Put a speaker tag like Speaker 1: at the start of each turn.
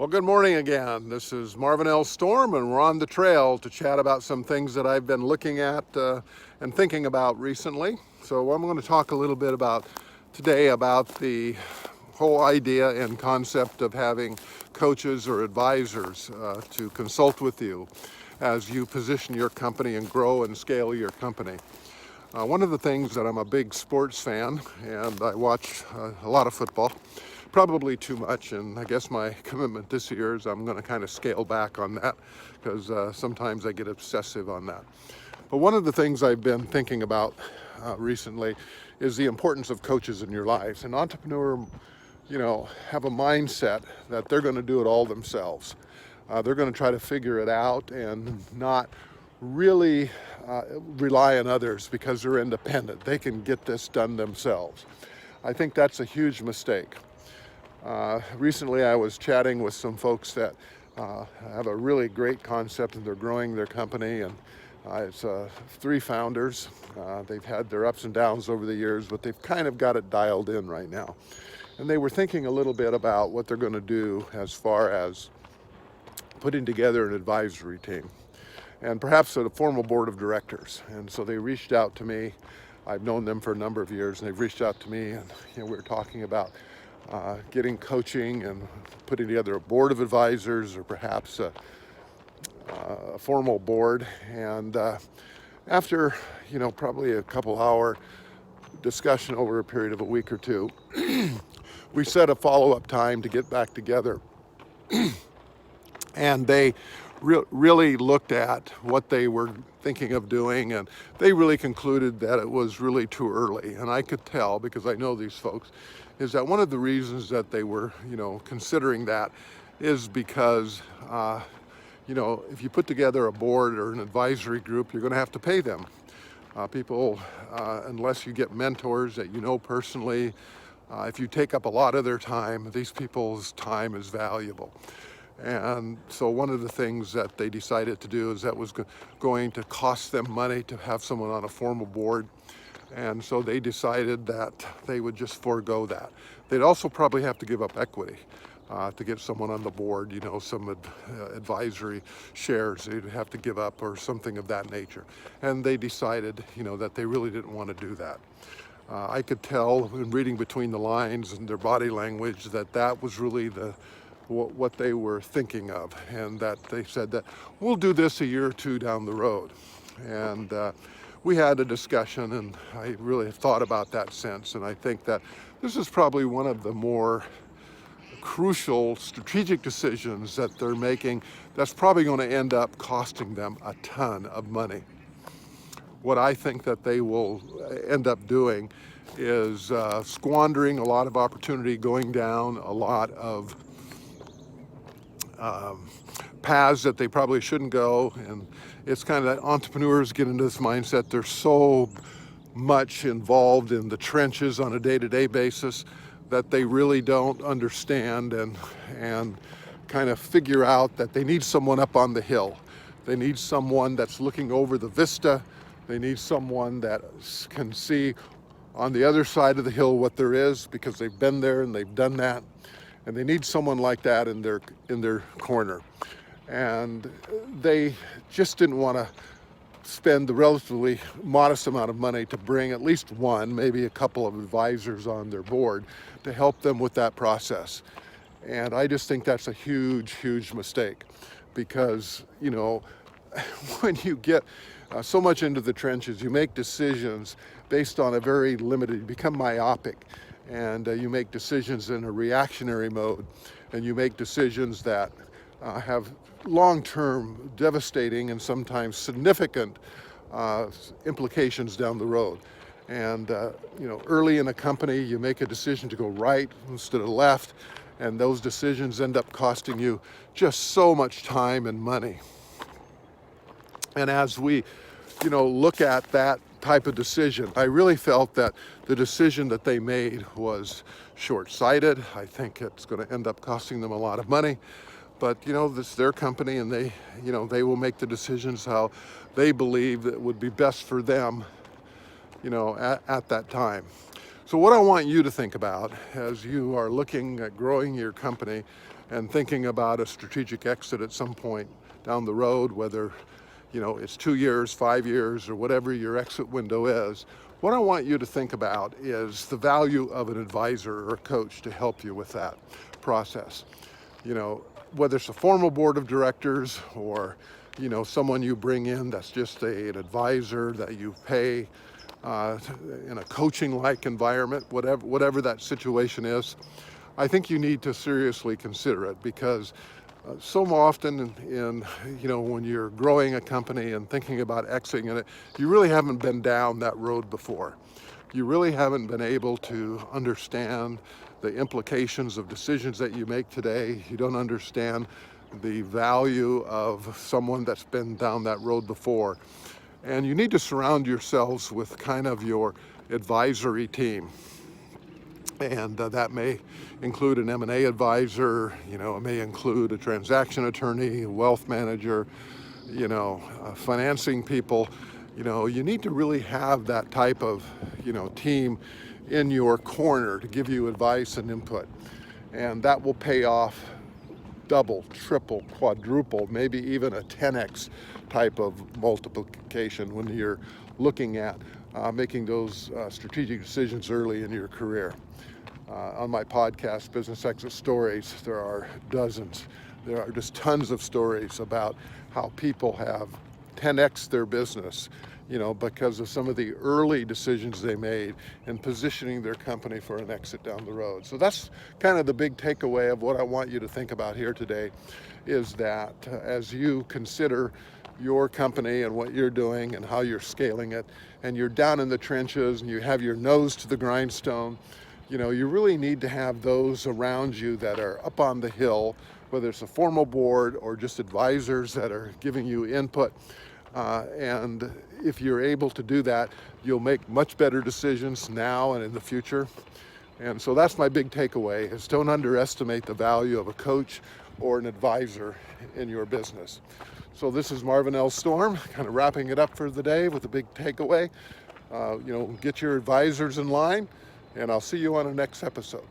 Speaker 1: Well, good morning again. This is Marvin L. Storm, and we're on the trail to chat about some things that I've been looking at and thinking about recently. So I'm going to talk a little bit today about the whole idea and concept of having coaches or advisors to consult with you as you position your company and grow and scale your company. One of the things that I'm a big sports fan, and I watch a lot of football, probably too much, and I guess my commitment this year is I'm going to kind of scale back on that because sometimes I get obsessive on that. But one of the things I've been thinking about recently is the importance of coaches in your lives. An entrepreneur, have a mindset that they're going to do it all themselves. They're going to try to figure it out and not really rely on others because they're independent. They can get this done themselves. I think that's a huge mistake. Recently I was chatting with some folks that have a really great concept and they're growing their company, and it's 3 founders. They've had their ups and downs over the years, but they've kind of got it dialed in right now. And they were thinking a little bit about what they're going to do as far as putting together an advisory team and perhaps a formal board of directors. And so they reached out to me. I've known them for a number of years, and they've reached out to me, and we were talking about getting coaching and putting together a board of advisors or perhaps a formal board. And after probably a couple-hour discussion over a period of a week or two, we set a follow-up time to get back together. And they really looked at what they were thinking of doing, and they really concluded that it was really too early. And I could tell, because I know these folks, is that one of the reasons that they were considering that is because if you put together a board or an advisory group, you're going to have to pay them. People, unless you get mentors that you know personally, if you take up a lot of their time, these people's time is valuable. And so one of the things that they decided to do is that was going to cost them money to have someone on a formal board. And so they decided that they would just forego that. They'd also probably have to give up equity to get someone on the board, some advisory shares they'd have to give up or something of that nature. And they decided, that they really didn't want to do that. I could tell in reading between the lines and their body language that was really what they were thinking of, and that they said that we'll do this a year or two down the road. And we had a discussion, and I really have thought about that since, and I think that this is probably one of the more crucial strategic decisions that they're making that's probably going to end up costing them a ton of money. What I think that they will end up doing is squandering a lot of opportunity, going down a lot of paths that they probably shouldn't go. And it's kind of that entrepreneurs get into this mindset. They're so much involved in the trenches on a day-to-day basis that they really don't understand and kind of figure out that they need someone up on the hill. They need someone that's looking over the vista. They need someone that can see on the other side of the hill what there is, because they've been there and they've done that. And they need someone like that in their corner. And they just didn't want to spend the relatively modest amount of money to bring at least one, maybe a couple of advisors on their board to help them with that process. And I just think that's a huge, huge mistake, because, when you get so much into the trenches, you make decisions based on a very limited, you become myopic. And you make decisions in a reactionary mode, and you make decisions that have long-term devastating and sometimes significant implications down the road. And early in a company, you make a decision to go right instead of left, and those decisions end up costing you just so much time and money. And as we look at that type of decision, I really felt that the decision that they made was short-sighted. I think it's going to end up costing them a lot of money, but this is their company, and they will make the decisions how they believe that would be best for them, at that time. So what I want you to think about as you are looking at growing your company and thinking about a strategic exit at some point down the road, whether it's 2 years, 5 years, or whatever your exit window is, what I want you to think about is the value of an advisor or a coach to help you with that process. Whether it's a formal board of directors or someone you bring in that's just an advisor that you pay in a coaching-like environment, whatever that situation is, I think you need to seriously consider it, because so often when you're growing a company and thinking about exiting it, you really haven't been down that road before. You really haven't been able to understand the implications of decisions that you make today. You don't understand the value of someone that's been down that road before. And you need to surround yourselves with kind of your advisory team. And that may include an M&A advisor, it may include a transaction attorney, a wealth manager, financing people. You need to really have that type of, team in your corner to give you advice and input. And that will pay off double, triple, quadruple, maybe even a 10x type of multiplication when you're looking at making those strategic decisions early in your career. On my podcast, Business Exit Stories, there are dozens. There are just tons of stories about how people have 10x their business, because of some of the early decisions they made in positioning their company for an exit down the road. So that's kind of the big takeaway of what I want you to think about here today, is that as you consider your company and what you're doing and how you're scaling it, and you're down in the trenches and you have your nose to the grindstone, you really need to have those around you that are up on the hill, whether it's a formal board or just advisors that are giving you input. And if you're able to do that, you'll make much better decisions now and in the future. And so that's my big takeaway, is don't underestimate the value of a coach or an advisor in your business. So this is Marvin L. Storm, kind of wrapping it up for the day with a big takeaway. Get your advisors in line, and I'll see you on the next episode.